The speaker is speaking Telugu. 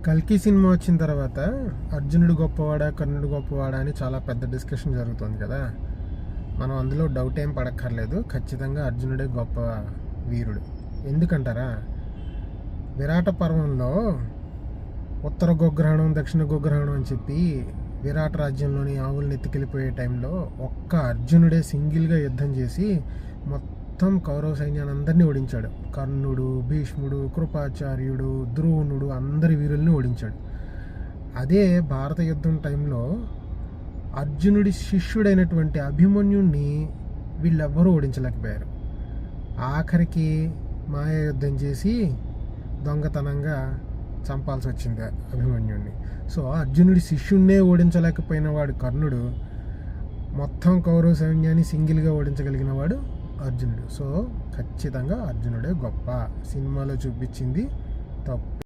కల్కి సినిమా వచ్చిన తర్వాత అర్జునుడు గొప్పవాడా కర్ణుడు గొప్పవాడా అని చాలా పెద్ద డిస్కషన్ జరుగుతుంది కదా. మనం అందులో డౌట్ ఏం పడక్కర్లేదు, ఖచ్చితంగా అర్జునుడే గొప్ప వీరుడు. ఎందుకంటారా, విరాట పర్వంలో ఉత్తర గోగ్రహణం దక్షిణ గోగ్రహణం అని చెప్పి విరాట రాజ్యంలోని ఆవులను ఎత్తుకెళ్ళిపోయే టైంలో ఒక్క అర్జునుడే సింగిల్గా యుద్ధం చేసి మొత్తం కౌరవ సైన్యాన్ని అందరినీ ఓడించాడు. కర్ణుడు, భీష్ముడు, కృపాచార్యుడు, ద్రోణుడు అందరి వీరుల్ని ఓడించాడు. అదే భారత యుద్ధం టైంలో అర్జునుడి శిష్యుడైనటువంటి అభిమన్యుడిని వీళ్ళెవ్వరూ ఓడించలేకపోయారు. ఆఖరికి మాయ యుద్ధం చేసి దొంగతనంగా చంపాల్సి వచ్చింది అభిమన్యుడిని. సో అర్జునుడి శిష్యుడినే ఓడించలేకపోయిన వాడు కర్ణుడు, మొత్తం కౌరవ సైన్యాన్ని సింగిల్గా ఓడించగలిగిన వాడు అర్జునుడు. సో ఖచ్చితంగా అర్జునుడే గొప్ప. సినిమాలో చూపించింది తప్పు.